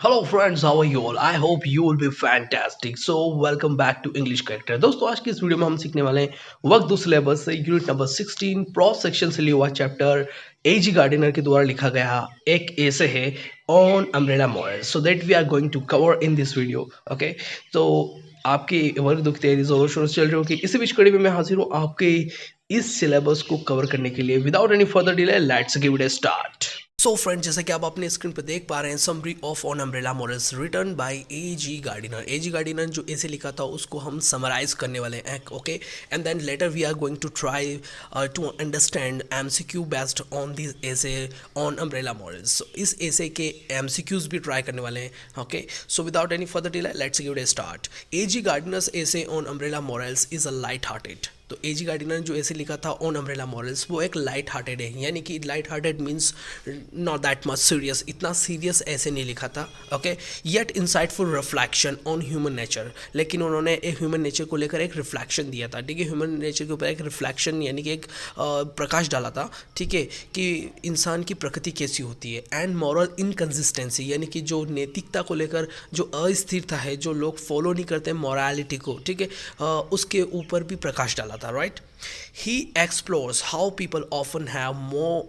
Hello friends, how are you all? I hope you will be fantastic. So welcome back to English Character. दोस्तों आज की इस video में हम सीखने वाले हैं वक्त दो सिलेबस से यूनिट नंबर 16 प्रो सेक्शन से लिया हुआ चैप्टर एजी गार्डनर के द्वारा लिखा गया एक ऐसे है on umbrella model so that we are going to cover in this video. Okay, तो आपकी वर्क दो की तैयारी जोरों शोरों से चल रही होगी। इसी बीच कड़ी में मैं हाजिर हूँ आपके इस सिलेबस को कवर करने के लिए। Without any further delay let's give it a start. So friend, जैसा कि आप अपने स्क्रीन पर देख पा रहे हैं, summary of on umbrella models written by AG Gardiner. AG Gardiner जो ऐसे लिखा था उसको हम समराइज करने वाले हैं। Okay, and then later we are going to try to understand MCQ based on this essay on umbrella models. इस essay के एमसीक्यूज भी ट्राई करने वाले हैं। Okay, so without any further delay let's give it a start. A G Gardiner's essay on umbrella models is a light hearted. तो A G Gardiner जो essay लिखा था ऑन अम्ब्रेला मॉडल्स वो एक लाइट हार्टेड है, यानी कि light hearted means not that much serious, इतना सीरियस ऐसे नहीं लिखा था। Okay, yet insightful reflection on human nature, लेकिन उन्होंने एक ह्यूमन नेचर को लेकर एक रिफ्लेक्शन दिया था। ठीक है, ह्यूमन नेचर के ऊपर एक रिफ्लेक्शन यानी कि एक प्रकाश डाला था। ठीक है, कि इंसान की प्रकृति कैसी होती है। एंड मॉरल इनकन्सिस्टेंसी, यानी कि जो नैतिकता को लेकर जो अस्थिरता है, जो लोग फॉलो नहीं करते मॉरलिटी को, ठीक है, उसके ऊपर भी प्रकाश डाला था। Right, he explores how people often have more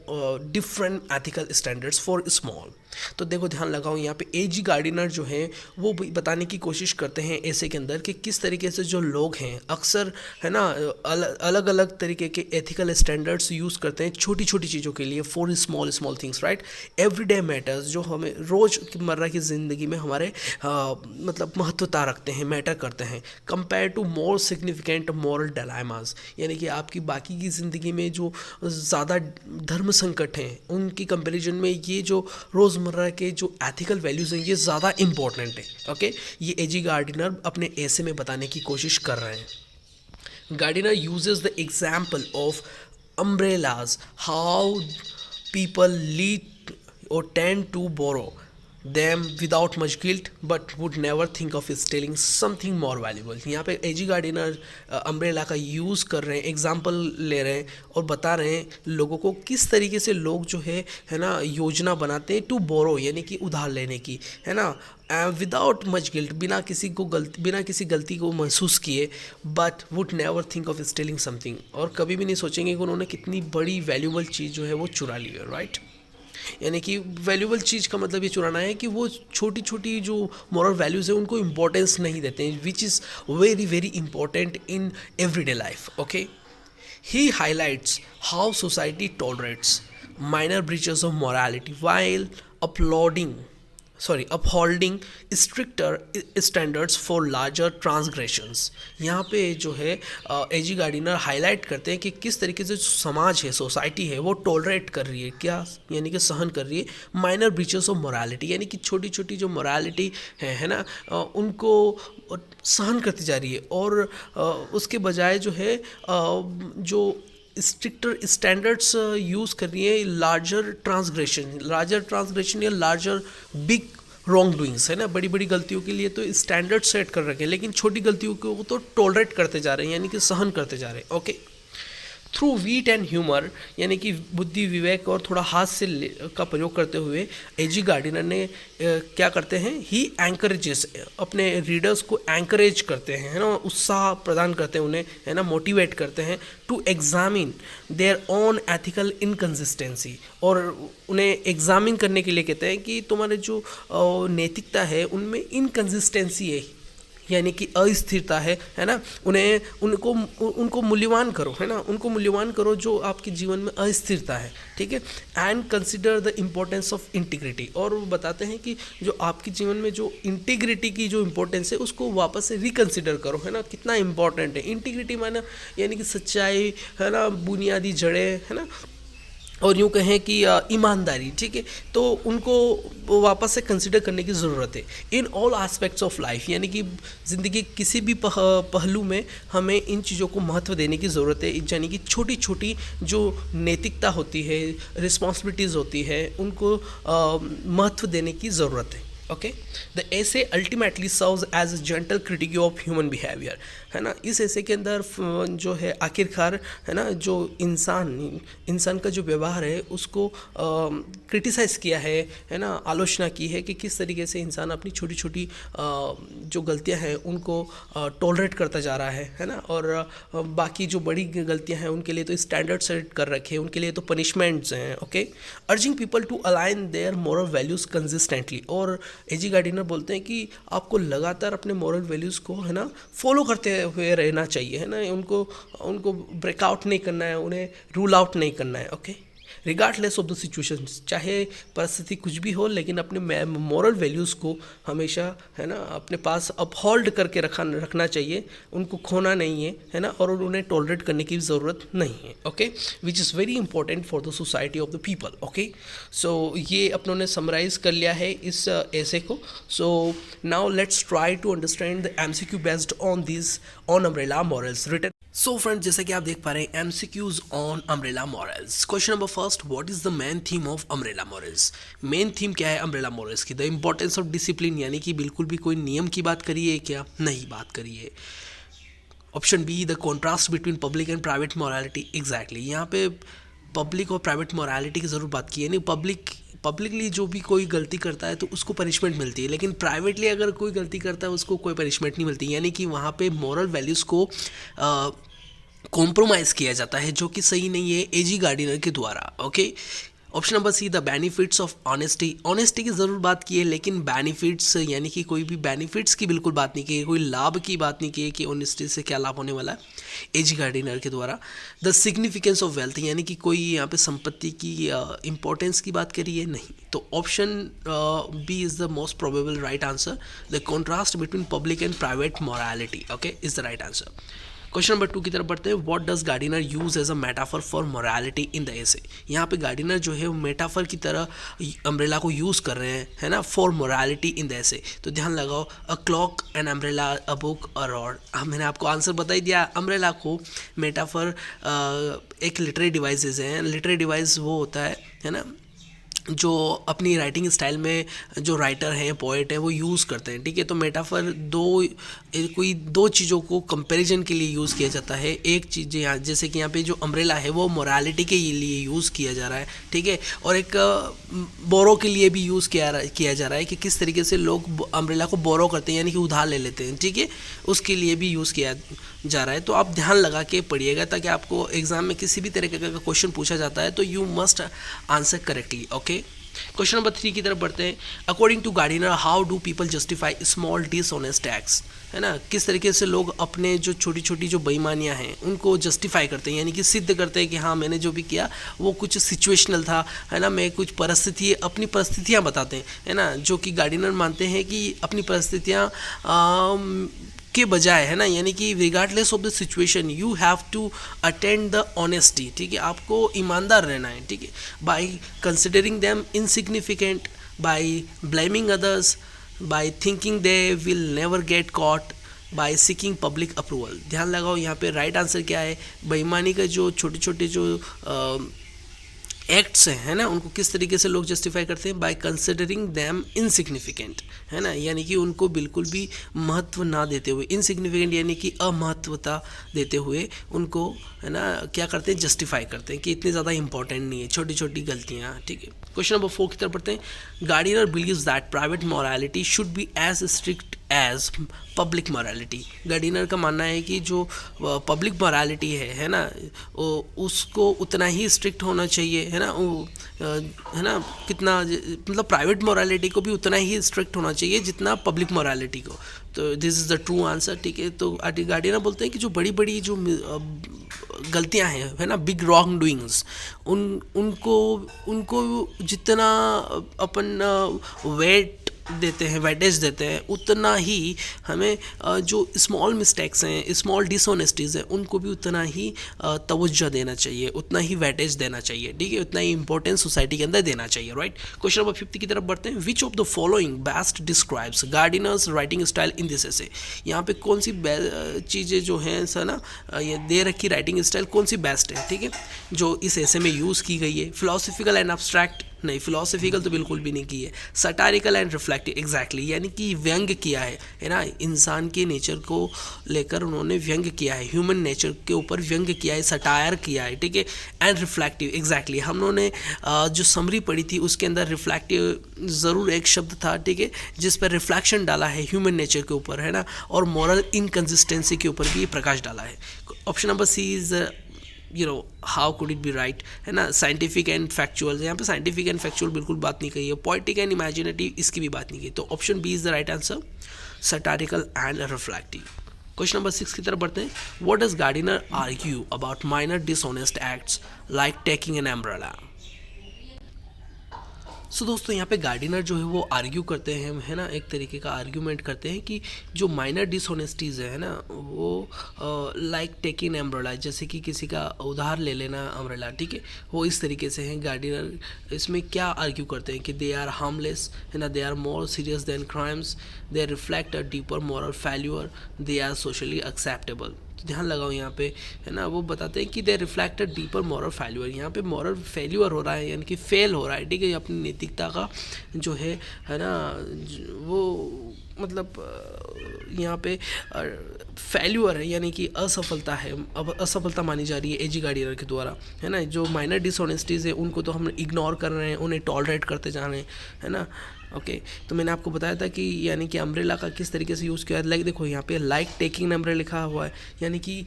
different ethical standards for small। तो देखो ध्यान लगाओ, यहाँ पे एजी गार्डिनर जो है वो बताने की कोशिश करते हैं ऐसे के अंदर कि किस तरीके से जो लोग हैं अक्सर है ना अलग अलग तरीके के एथिकल स्टैंडर्ड्स यूज़ करते हैं छोटी छोटी चीज़ों के लिए, for small small things. Right, everyday matters जो हमें रोज़मर्रा की ज़िंदगी में हमारे मतलब महत्वता रखते हैं, मैटर करते हैं, compare to more significant moral dilemmas, यानी कि आपकी बाकी की ज़िंदगी में जो ज़्यादा धर्म संकट हैं उनकी कंपैरिजन में ये जो रोज़मर्रा के जो एथिकल वैल्यूज़ हैं ये ज़्यादा इंपॉर्टेंट है। ओके, ये एजी गार्डिनर अपने ऐसे में बताने की कोशिश कर रहे हैं। Gardiner uses the example of umbrellas, how people lead और tend to borrow them without much guilt but would never think of stealing something more valuable। यहाँ पे एजी गार्डिनर अम्ब्रेला का यूज़ कर रहे हैं, एग्जाम्पल ले रहे हैं और बता रहे हैं लोगों को किस तरीके से लोग जो है ना योजना बनाते हैं टू बोरो, यानी कि उधार लेने की, है ना, विदाउट मच गिल्ट, बिना किसी गलती को महसूस किए, but would never think of stealing something, और कभी भी नहीं सोचेंगे कि उन्होंने कितनी बड़ी वैल्यूबल चीज़ जो है वो चुरा ली है। राइट, यानी कि वैल्यूबल चीज़ का मतलब ये चुराना है कि वो छोटी छोटी जो मॉरल वैल्यूज़ है उनको इम्पोर्टेंस नहीं देते हैं, विच is very very important in everyday life. Okay, he highlights how society tolerates minor breaches of morality while upholding stricter standards for larger transgressions. यहाँ पे जो है एजी गार्डिनर हाईलाइट करते हैं कि किस तरीके से जो समाज है, सोसाइटी है, वो टॉलरेट कर रही है, क्या यानी कि सहन कर रही है माइनर ब्रीचेस ऑफ मोरालिटी, यानी कि छोटी छोटी जो मोरालिटी है ना, उनको सहन करती जा रही है, और उसके बजाय जो है जो स्ट्रिक्टर स्टैंडर्ड्स यूज़ कर रही है लार्जर ट्रांसग्रेशन या लार्जर बिग रॉन्ग डूइंग्स, है ना, बड़ी बड़ी गलतियों के लिए तो स्टैंडर्ड सेट कर रखे हैं, लेकिन छोटी गलतियों को तो टॉलरेट करते जा रहे हैं, यानी कि सहन करते जा रहे हैं। Okay, through wheat and humour, यानी कि बुद्धि विवेक और थोड़ा हास्य का प्रयोग करते हुए एजी गार्डिनर ने क्या करते हैं, ही एंकरेजेस, अपने रीडर्स को एंकरेज करते हैं, है ना, उत्साह प्रदान करते हैं उन्हें, है ना, मोटिवेट करते हैं to examine their own ethical inconsistency, और उन्हें एग्जामिन करने के लिए कहते हैं कि तुम्हारे जो नैतिकता है उनमें इनकन्सिस्टेंसी है, यानी कि अस्थिरता है ना, उनको मूल्यवान करो, है ना, उनको मूल्यवान करो जो आपके जीवन में अस्थिरता है। ठीक है, and consider the importance of integrity, और वो बताते हैं कि जो आपके जीवन में जो इंटीग्रिटी की जो इम्पोर्टेंस है उसको वापस से रिकंसिडर करो, है ना, कितना इंपॉर्टेंट है इंटीग्रिटी, माना यानी कि सच्चाई, है ना, बुनियादी जड़ें, है ना, और यूँ कहें कि ईमानदारी। ठीक है, तो उनको वापस से कंसिडर करने की ज़रूरत है in all aspects of life, यानी कि ज़िंदगी किसी भी पहलू में हमें इन चीज़ों को महत्व देने की ज़रूरत है, यानी कि छोटी छोटी जो नैतिकता होती है, रिस्पॉन्सिबिलिटीज़ होती है, उनको महत्व देने की ज़रूरत है। Okay. The essay ultimately serves as a gentle critic of human behaviour, है ना। इस ऐसे के अंदर जो है आखिरकार, है ना, जो इंसान का जो व्यवहार है उसको क्रिटिसाइज़ किया है ना, आलोचना की है कि किस तरीके से इंसान अपनी छोटी छोटी जो गलतियां हैं उनको टॉलरेट करता जा रहा है ना। और बाकी जो बड़ी गलतियां हैं उनके लिए तो स्टैंडर्ड सेट कर रखे हैं, उनके लिए तो पनिशमेंट्स हैं। Okay. Urging people to align their moral values consistently, और एजी गार्डिनर बोलते हैं कि आपको लगातार अपने मॉरल वैल्यूज़ को, है ना, फॉलो करते हुए रहना चाहिए, है ना। उनको उनको ब्रेकआउट नहीं करना है, उन्हें रूल आउट नहीं करना है। Okay. Regardless of the situation, चाहे परिस्थिति कुछ भी हो, लेकिन अपने मॉरल वैल्यूज़ को हमेशा, है ना, अपने पास अपहोल्ड करके रखना चाहिए, उनको खोना नहीं है ना, और उन्हें टॉलरेट करने की ज़रूरत नहीं है। Okay, which is very important for the society of the people. Okay, so ये अपनों ने समराइज कर लिया है इस ऐसे को। So now let's try to understand the MCQ based on this on umbrella morals written. So friend, जैसा कि आप देख पा रहे हैं, MCQs on umbrella morals. Question number first, what is the main theme of umbrella morals? Main theme क्या है umbrella morals की? द इंपॉर्टेंस ऑफ डिसिप्लिन, यानी कि बिल्कुल भी कोई नियम की बात करिए क्या? नहीं बात करिए। Option B, the contrast between public and private morality. Exactly, यहाँ पे पब्लिक और प्राइवेट मॉरलिटी की ज़रूर बात की है। नहीं, पब्लिकली जो भी कोई गलती करता है तो उसको पनिशमेंट मिलती है, लेकिन प्राइवेटली अगर कोई गलती करता है उसको कोई पनिशमेंट नहीं मिलती, यानी कि वहाँ पे मॉरल वैल्यूज़ को कॉम्प्रोमाइज़ किया जाता है, जो कि सही नहीं है एजी गार्डिनर के द्वारा। Okay. Option number C, the benefits of honesty. Honesty की ज़रूर बात की है, लेकिन बेनिफिट्स यानी कि कोई भी बेनिफिट्स की बिल्कुल बात नहीं की है, कोई लाभ की बात नहीं की है कि ऑनेस्टी से क्या लाभ होने वाला है एजी गार्डिनर के द्वारा। द सिग्निफिकेंस ऑफ वेल्थ, यानी कि कोई यहाँ पे संपत्ति की इंपॉर्टेंस की बात करी है, नहीं। तो option B is the most probable right answer. The contrast between public and private morality, okay, is the right answer. Question number 2 की तरफ बढ़ते हैं। What does Gardiner use as a metaphor for morality in the essay? यहाँ पे Gardiner जो है वो metaphor की तरह अम्ब्रेला को यूज़ कर रहे हैं, है ना, फॉर मोरालिटी इन द एसे। तो ध्यान लगाओ, a clock, an umbrella, a book, a rod. मैंने आपको आंसर बता ही दिया। अम्ब्रेला को मेटाफर एक लिटरेरी डिवाइसेज हैं। लिटरेरी डिवाइस वो होता है ना, जो अपनी राइटिंग स्टाइल में जो राइटर हैं, पोएट हैं, वो यूज़ करते हैं। ठीक है, तो मेटाफर कोई दो चीज़ों को कंपैरिजन के लिए यूज़ किया जाता है। एक चीज़ यहाँ, जैसे कि यहाँ पे जो अम्ब्रेला है वो मोरालिटी के लिए यूज़ किया जा रहा है, ठीक है, और एक बोरो के लिए भी यूज़ किया जा रहा है कि किस तरीके से लोग अम्ब्रेला को बोरो करते हैं, यानी कि उधार ले लेते हैं, ठीक है, उसके लिए भी यूज़ किया जा रहा है। तो आप ध्यान लगा के पढ़िएगा, ताकि आपको एग्जाम में किसी भी तरीके का क्वेश्चन पूछा जाता है तो you must answer correctly. Okay, question number 3 की तरफ बढ़ते हैं। According to Gardiner, how do people justify small dishonest acts? है ना, किस तरीके से लोग अपने जो छोटी छोटी जो बेईमानियां हैं उनको जस्टिफाई करते हैं, यानी कि सिद्ध करते हैं कि हाँ, मैंने जो भी किया वो कुछ सिचुएशनल था, है ना, मैं कुछ अपनी परिस्थितियाँ बताते हैं, है ना, जो कि गार्डिनर मानते हैं कि अपनी परिस्थितियाँ के बजाय, है ना, यानी कि regardless of the situation you have to attend the honesty. ठीक है, आपको ईमानदार रहना है, ठीक है, by considering them insignificant, by blaming others, by thinking they will never get caught, by seeking public approval. ध्यान लगाओ, यहाँ पे राइट आंसर क्या है? बेईमानी का जो छोटे छोटे जो एक्ट्स हैं, है ना, उनको किस तरीके से लोग जस्टिफाई करते हैं? बाय कंसिडरिंग दैम इनसिग्निफिकेंट, है ना, यानी कि उनको बिल्कुल भी महत्व ना देते हुए, इनसिग्निफिकेंट यानी कि अमहत्वता देते हुए उनको, है ना, क्या करते हैं? जस्टिफाई करते हैं कि इतनी ज़्यादा इंपॉर्टेंट नहीं है, छोटी छोटी गलतियाँ, ठीक है। क्वेश्चन नंबर 4 की तरफ पढ़ते हैं। Gardiner believes that private morality should be as strict as public morality. Gardiner का मानना है कि जो पब्लिक मॉरलिटी है ना, उसको उतना ही स्ट्रिक्ट होना चाहिए, है ना, है ना, कितना, मतलब प्राइवेट मॉरलिटी को भी उतना ही स्ट्रिक्ट होना चाहिए जितना पब्लिक मॉरलिटी को। तो this is the true answer, ठीक है। तो गार्डिनर बोलते हैं कि जो बड़ी बड़ी जो गलतियां हैं, है ना, बिग रॉन्ग डूइंग्स, उनको जितना अपन वेट देते हैं, वेटेज देते हैं, उतना ही हमें जो स्मॉल मिस्टेक्स हैं, स्मॉल डिसऑनेस्टीज़ हैं, उनको भी उतना ही तवज्जो देना चाहिए, उतना ही वेटेज देना चाहिए, ठीक है, उतना ही इंपॉर्टेंस सोसाइटी के अंदर देना चाहिए, राइट। क्वेश्चन नंबर 5 की तरफ बढ़ते हैं। Which of the following best describes Gardiner's writing style in this essay? यहाँ पे कौन सी चीज़ें जो हैं, सर ना, ये दे रखी राइटिंग स्टाइल कौन सी बेस्ट है, ठीक है, जो इस एसे में यूज़ की गई है? फिलोसफिकल एंड एब्स्ट्रैक्ट, नहीं, फिलोसफिकल तो बिल्कुल भी नहीं की है। सटारिकल एंड रिफ्लेक्टिव, एग्जैक्टली, यानी कि व्यंग किया है ना, इंसान के नेचर को लेकर उन्होंने व्यंग किया है, ह्यूमन नेचर के ऊपर व्यंग किया है, सटायर किया है, ठीक है। एंड रिफ्लेक्टिव, एग्जैक्टली, हम लोगों ने जो समरी पढ़ी थी उसके अंदर रिफ्लेक्टिव ज़रूर एक शब्द था, ठीक है, जिस पर रिफ्लेक्शन डाला है ह्यूमन नेचर के ऊपर, है ना, और मॉरल इनकन्सिस्टेंसी के ऊपर भी प्रकाश डाला है। Option number C is how could it be right, है ना। साइंटिफिक एंड फैक्चुअल, यहाँ पे साइंटिफिक एंड फैक्चुअल बिल्कुल बात नहीं कही है। पोइटिक एंड इमेजिनेटिव, इसकी भी बात नहीं की। तो option B is the right answer, satirical and reflective. Question number 6 की तरफ बढ़ते हैं। What does Gardiner argue about minor dishonest acts like taking an umbrella. So दोस्तों, यहाँ पे गार्डिनर जो है वो आर्ग्यू करते हैं, है ना, एक तरीके का आर्ग्यूमेंट करते हैं कि जो माइनर डिसऑनेस्टीज़ है ना, वो लाइक टेकिंग एम्ब्रेला, जैसे कि किसी का उधार ले लेना अम्ब्रेला, ठीक है, वो इस तरीके से हैं। गार्डिनर इसमें क्या आर्ग्यू करते हैं कि दे आर हार्मलेस, है ना, they are more serious than crimes, they reflect a deeper moral failure, they are socially acceptable. ध्यान लगाओ यहाँ पे, है ना, वो बताते हैं कि दे reflect a deeper moral failure. यहाँ पे मॉरल फेल्यूर हो रहा है, यानी कि फेल हो रहा है, ठीक है, अपनी नैतिकता का जो है ना, वो मतलब यहाँ पे फेल्यूर है, यानी कि असफलता है, अब असफलता मानी जा रही है एजी गार्डिनर के द्वारा, है ना। जो माइनर डिसऑनेस्टीज़ है उनको तो हम इग्नोर कर रहे हैं, उन्हें टॉलरेट करते जा रहे हैं, है ना। ओके, तो मैंने आपको बताया था कि यानी कि अम्ब्रेला का किस तरीके से यूज़ किया है। लाइक देखो यहाँ पे लाइक टेकिंग एन अम्ब्रेला लिखा हुआ है, यानी कि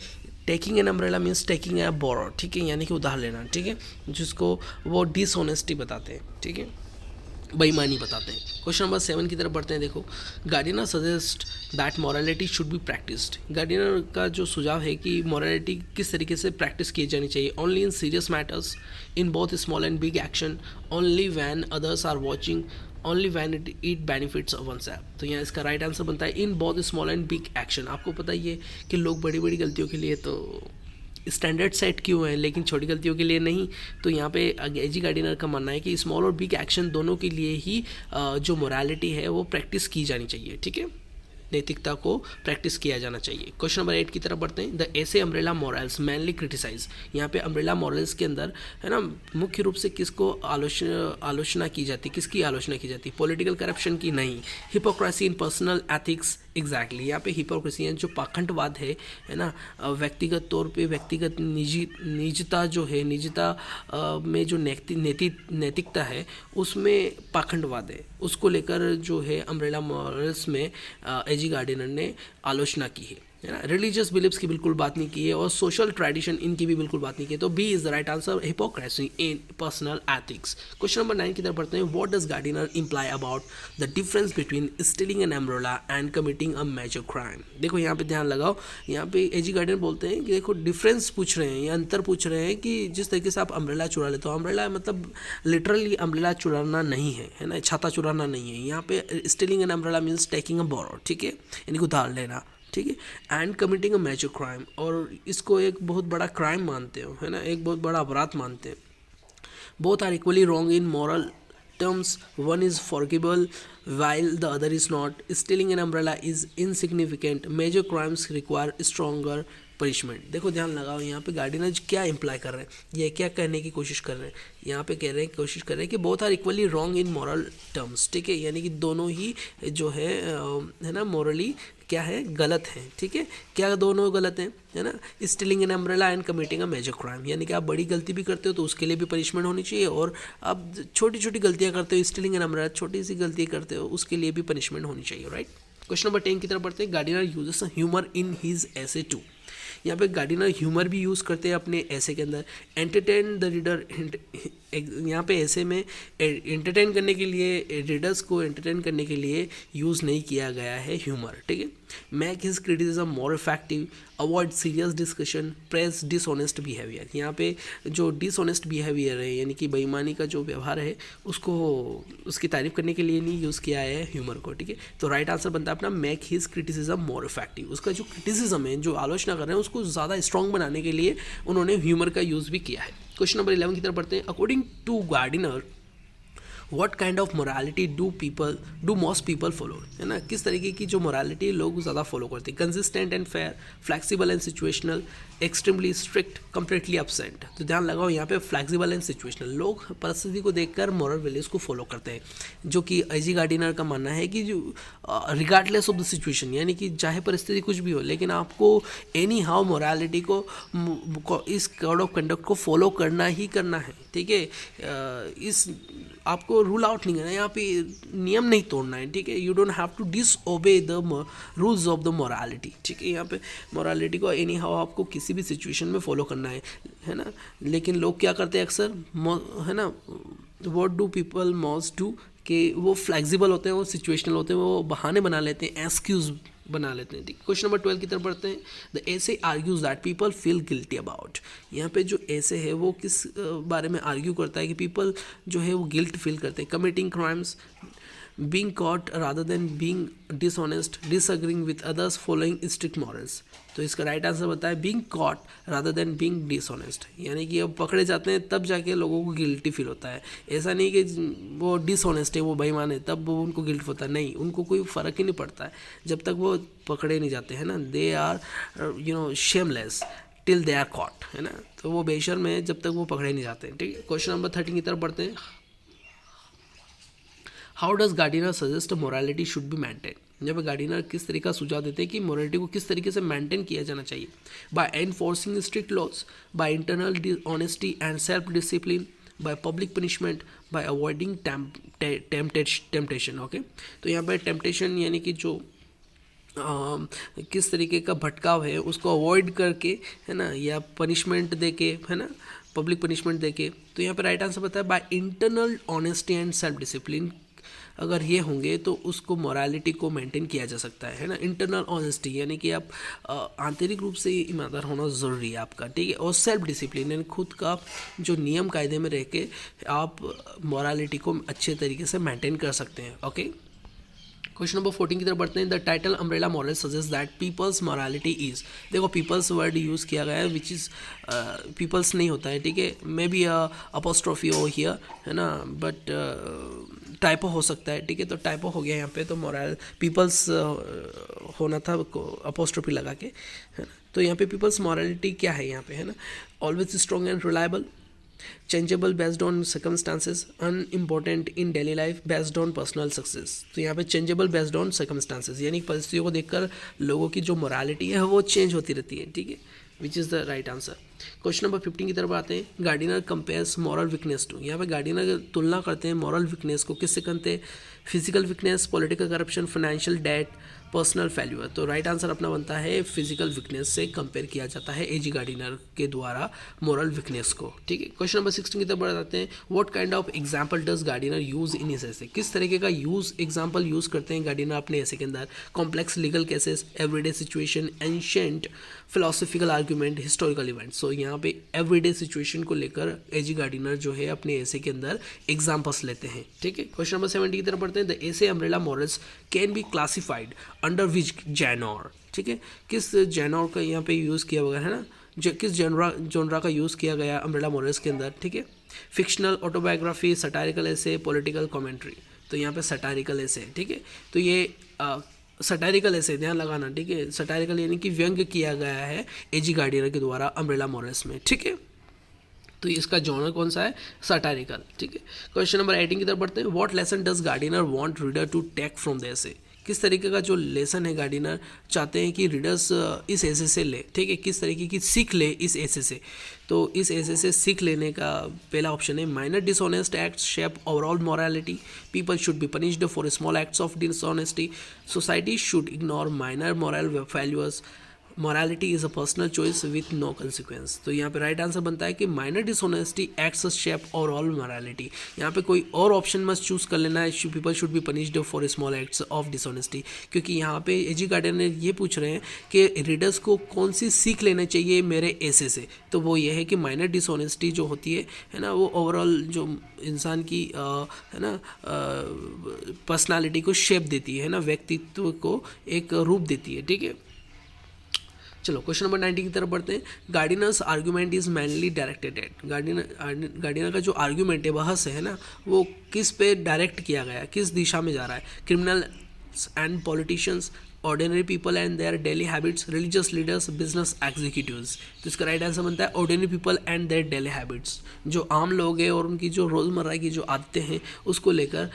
taking an umbrella means taking a borrow, ठीक है, यानी कि उधार लेना, ठीक है, जिसको वो डिसऑनेस्टी बताते हैं, ठीक है, बेईमानी बताते हैं। क्वेश्चन नंबर 7 की तरफ बढ़ते हैं। देखो, Gardiner suggest that morality should be practised. Gardiner का जो सुझाव है कि मॉरलिटी किस तरीके से प्रैक्टिस की जानी चाहिए। Only in serious matters, in both small and big action, only when others are watching, only when it benefits oneself. तो यहाँ इसका राइट आंसर बनता है in both small and big action. आपको पता ही है कि लोग बड़ी बड़ी गलतियों के लिए तो स्टैंडर्ड सेट क्यों है, लेकिन छोटी गलतियों के लिए नहीं। तो यहाँ पे एजी गार्डिनर का मानना है कि स्मॉल और बिग एक्शन दोनों के लिए ही जो मोरालिटी है वो प्रैक्टिस की जानी चाहिए, ठीक है, नैतिकता को प्रैक्टिस किया जाना चाहिए। क्वेश्चन नंबर 8 की तरफ बढ़ते हैं। The essay umbrella morals mainly criticize. यहाँ पे अम्ब्रेला मॉरल्स के अंदर, है ना, मुख्य रूप से किसको आलोचना की जाती, किसकी आलोचना की जाती, पॉलिटिकल करप्शन की नहीं, hypocrisy in personal ethics, exactly, यहाँ पे हिपोक्रेसी जो पाखंडवाद है ना, व्यक्तिगत तौर पे व्यक्तिगत निजता जो है, निजता में जो नैतिकता है उसमें पाखंडवाद है, उसको लेकर जो है अम्ब्रेला मॉरल्स में एजी गार्डिनर ने आलोचना की है ना। रिलीजियस बिलीफ्स की बिल्कुल बात नहीं की है और सोशल ट्रेडिशन इनकी भी बिल्कुल बात नहीं की है। तो B is the right answer, hypocrisy in personal ethics. Question number 9 की तरफ बढ़ते हैं। What does Gardiner imply about the difference between stealing an umbrella and committing a major crime. देखो यहाँ पे ध्यान लगाओ, यहाँ पे एजी गार्डिनर बोलते हैं कि देखो डिफरेंस पूछ रहे हैं या अंतर पूछ रहे हैं कि जिस तरीके से आप अम्ब्रेला चुरा लेते हो, अम्ब्रेला मतलब लिटरली अम्ब्रेला चुराना नहीं है ना, छाता चुराना नहीं है। यहाँ पे stealing an umbrella means taking a borrow, ठीक है, यानी कि उधार लेना, ठीक है, and committing a major crime, और इसको एक बहुत बड़ा क्राइम मानते हो, है ना, एक बहुत बड़ा अपराध मानते हैं। Both are equally wrong in moral terms, one is forgivable while the other is not. Stealing an umbrella is insignificant. Major crimes require stronger punishment. देखो ध्यान लगाओ, यहाँ पे गार्डिनर क्या इंप्लाई कर रहे हैं, ये क्या कहने की कोशिश कर रहे हैं, यहाँ पे कह रहे हैं, कोशिश कर रहे हैं कि both are equally wrong in moral terms, ठीक है, यानी कि दोनों ही जो है ना, मॉरली क्या है, गलत हैं, ठीक है, क्या दोनों गलत हैं, है ना। Stealing an umbrella and committing a major crime, यानी कि आप बड़ी गलती भी करते हो तो उसके लिए भी पनिशमेंट होनी चाहिए, और आप छोटी छोटी गलतियाँ करते हो, स्टीलिंग एन अम्ब्रेला छोटी सी गलती करते हो उसके लिए भी पनिशमेंट होनी चाहिए, राइट। क्वेश्चन नंबर 10 की तरफ बढ़ते हैं। Gardiner uses humour in his essay to. यहाँ पे गार्डिनर ह्यूमर भी यूज़ करते हैं अपने ऐसे के अंदर। एंटरटेन द रीडर, यहाँ पे ऐसे में एंटरटेन करने के लिए, रीडर्स को एंटरटेन करने के लिए यूज़ नहीं किया गया है ह्यूमर, ठीक है। Make his criticism more effective, avoid serious discussion, press dishonest behaviour. यहाँ पे जो डिसऑनेस्ट बिहेवियर है, यानी कि बेईमानी का जो व्यवहार है, उसको उसकी तारीफ करने के लिए नहीं यूज़ किया है ह्यूमर को, ठीक है। तो राइट आंसर बनता है अपना make his criticism more effective. उसका जो क्रिटिसिज्म है, जो आलोचना कर रहे हैं, उसको ज़्यादा स्ट्रॉन्ग बनाने के लिए उन्होंने ह्यूमर का यूज़ भी किया है। क्वेश्चन नंबर 11 की तरफ बढ़ते हैं। According to Gardiner what kind of morality do most people follow, है ना, किस तरीके की जो मोरालिटी लोग ज़्यादा फॉलो करते हैं। Consistent and fair, flexible and situational, extremely strict, completely absent. तो ध्यान लगाओ यहाँ पे फ्लेक्सिबल एंड सिचुएशनल, लोग परिस्थिति को देखकर मॉरल वैल्यूज़ को फॉलो करते हैं, जो कि एजी गार्डिनर का मानना है कि जो रिगार्डलेस ऑफ द सिचुएशन, यानी कि चाहे परिस्थिति कुछ भी हो लेकिन आपको एनी हाउ मोरालिटी को इस कोड ऑफ कंडक्ट को फॉलो करना ही करना है, ठीक है। इस आपको रूल आउट नहीं करना है, यहाँ पे नियम नहीं तोड़ना है, ठीक है। You don't have to disobey the rules of the morality, ठीक है। यहाँ पे मोरालिटी को एनी हाउ आपको किसी भी सिचुएशन में फॉलो करना है ना। लेकिन लोग क्या करते हैं अक्सर, है ना, what do people most do, कि वो फ्लेक्सिबल होते हैं, वो सिचुएशनल होते हैं, वो बहाने बना लेते हैं, एक्सक्यूज बना लेते हैं, ठीक। क्वेश्चन नंबर 12 की तरफ बढ़ते हैं। The essay argues that people feel guilty about. यहाँ पे जो एसे है वो किस बारे में आर्ग्यू करता है कि पीपल जो है वो गिल्ट फील करते हैं। Committing crimes, being caught rather than being dishonest, disagreeing with others, following strict morals। तो इसका राइट आंसर बताया being caught rather than being dishonest, यानी कि अब पकड़े जाते हैं तब जाके लोगों को गिल्टी फील होता है। ऐसा नहीं कि वो डिसऑनेस्ट है, वो बेईमान है, तब वो उनको गिल्ट होता है, नहीं, उनको कोई फ़र्क ही नहीं पड़ता है जब तक वो पकड़े नहीं जाते हैं ना। They are shameless till they are caught, है ना। तो वो बेशर्म है जब तक वो पकड़े नहीं जाते हैं, ठीक है। क्वेश्चन नंबर 13 की तरफ बढ़ते हैं। How does Gardiner suggest morality should be maintain. जब गार्डिनर किस तरीका सुझाव देते हैं कि मोरालिटी को किस तरीके से मेंटेन किया जाना चाहिए। By enforcing strict laws, by internal honesty and self discipline, by public punishment, by avoiding temptation. Okay, तो यहाँ पर टेम्पटेशन यानी कि जो किस तरीके का भटकाव है उसको अवॉइड करके, है ना, या पनिशमेंट दे के, है ना, पब्लिक पनिशमेंट दे के। तो यहाँ पर राइट आंसर बताया bye internal honesty and self discipline. अगर ये होंगे तो उसको मोरालिटी को मेंटेन किया जा सकता है ना। इंटरनल ऑनेस्टी यानी कि आप आंतरिक रूप से ईमानदार होना ज़रूरी है आपका, ठीक है। और सेल्फ डिसिप्लिन यानी खुद का जो नियम कायदे में रह के आप मोरालिटी को अच्छे तरीके से मेंटेन कर सकते हैं। ओके, क्वेश्चन नंबर 14 की तरफ बढ़ते हैं। The title umbrella moral suggest that people's morality is. देखो पीपल्स वर्ड यूज़ किया गया है विच इज़ पीपल्स नहीं होता है, ठीक है। मे बी अपोस्ट्रोफी हो हियर, है ना, बट टाइपो हो सकता है, ठीक है। तो टाइपो हो गया यहाँ पे, तो मॉरल पीपल्स होना था अपोस्ट्रोफी लगा के, है ना। तो यहाँ पे पीपल्स मॉरलिटी क्या है यहाँ पे, है ना। Always strong and reliable, changeable based on circumstances, unimportant in daily life, based on personal success. तो यहाँ पे चेंजेबल बेस्ड ऑन सर्कमस्टांसेस यानी परिस्थितियों को देखकर लोगों की जो मोरालिटी है वो चेंज होती रहती है, ठीक है, which is the right answer. Question number 15 की तरफ आते हैं। Gardiner compares moral weakness to. यहाँ पे गार्डिनर तुलना करते हैं मॉरल वीकनेस को किससे करते हैं। Physical weakness, political corruption, financial debt, personal failure. तो राइट आंसर अपना बनता है फिजिकल वीकनेस से कंपेयर किया जाता है एजी गार्डिनर के द्वारा मॉरल वीकनेस को, ठीक है। क्वेश्चन नंबर 16 की तरफ बढ़ जाते हैं। What kind of example does Gardiner use in his ऐसे। किस तरीके का एग्जाम्पल यूज करते हैं गार्डिनर अपने ऐसे के अंदर। Complex legal cases, everyday situation, ancient philosophical argument, historical events. So यहाँ पे एवरीडे सिचुएशन को लेकर एजी गार्डिनर जो है अपने ऐसे के अंदर एग्जाम्पल्स लेते हैं, ठीक है। क्वेश्चन नंबर 70 की तरफ बढ़ते हैं। The essay umbrella morals can be classified under which genre, ठीक है। किस जेनर का यहाँ पे यूज़ किया हुआ है ना, किस जॉनरा का यूज़ किया गया अम्ब्रेला मॉरल्स के अंदर, ठीक है। फिक्शनल, ऑटोबायोग्राफी, सटारिकल ऐसे, पॉलिटिकल कमेंट्री। तो यहाँ पे सटारिकल ऐसे, ठीक है। तो ये सटारिकल ऐसे ध्यान लगाना, ठीक है। सटारिकल यानी कि व्यंग्य किया गया है एजी गार्डिनर के द्वारा अम्ब्रेला मॉरल्स में, ठीक है। तो इसका जॉनर कौन सा है, सटारिकल, ठीक है। क्वेश्चन नंबर 18 की तरफ बढ़ते हैं। What lesson does Gardiner want reader to take from the essay. किस तरीके का जो लेसन है गार्डिनर चाहते हैं कि रीडर्स इस ऐसे से ले, ठीक है, किस तरीके की सीख ले इस ऐसे से। तो इस ऐसे से सीख लेने का पहला ऑप्शन है minor dishonest acts shape overall morality, people should be punished for small acts of dishonesty, society should ignore minor moral failures, morality is a personal choice with no consequence. तो यहाँ पे राइट आंसर बनता है कि minor dishonesty acts shape overall morality. यहाँ पे कोई और ऑप्शन मस्ट चूज कर लेना है, people should be punished for small acts of dishonesty, क्योंकि यहाँ पे एजी गार्डिनर ये पूछ रहे हैं कि रीडर्स को कौन सी सीख लेना चाहिए मेरे ऐसे से। तो वो ये है कि माइनर डिसऑनेस्टी जो होती है ना, वो ओवरऑल जो इंसान की है ना पर्सनालिटी को शेप देती है ना, व्यक्तित्व को एक रूप देती है, ठीक है। चलो क्वेश्चन नंबर 90 की तरफ बढ़ते हैं। Gardiner's argument is mainly directed at, Gardiner का जो आर्गूमेंट है, बहस है ना, वो किस पे डायरेक्ट किया गया है, किस दिशा में जा रहा है? Criminal and politicians, ordinary people and their daily habits, religious leaders, business executives. तो इसका राइट आंसर बनता है ordinary people and their daily habits. जो आम लोग हैं और उनकी जो रोज़मर्रा की जो आदतें हैं उसको लेकर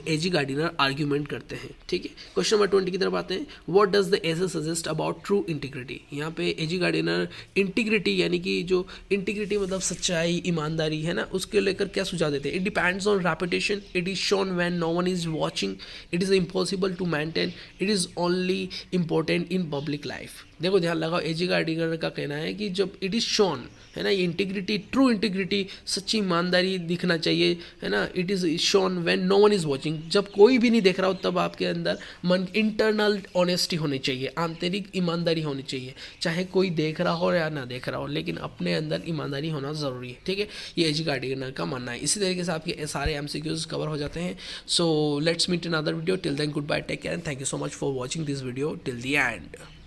एजी गार्डिनर आर्ग्यूमेंट करते हैं। ठीक है, क्वेश्चन नंबर 20 की तरफ आते हैं। What does the essay suggest about true integrity? यहाँ पे एजी गार्डिनर इंटीग्रिटी यानी कि जो इंटीग्रिटी मतलब सच्चाई, ईमानदारी है ना, उसके लेकर क्या सुझाव देते हैं? It depends on reputation, it is shown when no one is watching, it is impossible to maintain, it is only important in public life. देखो ध्यान लगाओ, एजी गार्डिनर का कहना है कि जब इट इज़ शोन है ना, ये इंटीग्रिटी, ट्रू इंटीग्रिटी, सच्ची ईमानदारी दिखना चाहिए है ना, it is shown when no one is watching, जब कोई भी नहीं देख रहा हो तब आपके अंदर मन इंटरनल ऑनेस्टी होनी चाहिए, आंतरिक ईमानदारी होनी चाहिए, चाहे कोई देख रहा हो या ना देख रहा हो, लेकिन अपने अंदर ईमानदारी होना ज़रूरी है। ठीक है, ये एजी गार्डिनर का मानना है। इसी तरीके से आपके सारे MCQs कवर हो जाते हैं। So let's meet in other video, till then goodbye, take care and thank you so much for watching this video till the and.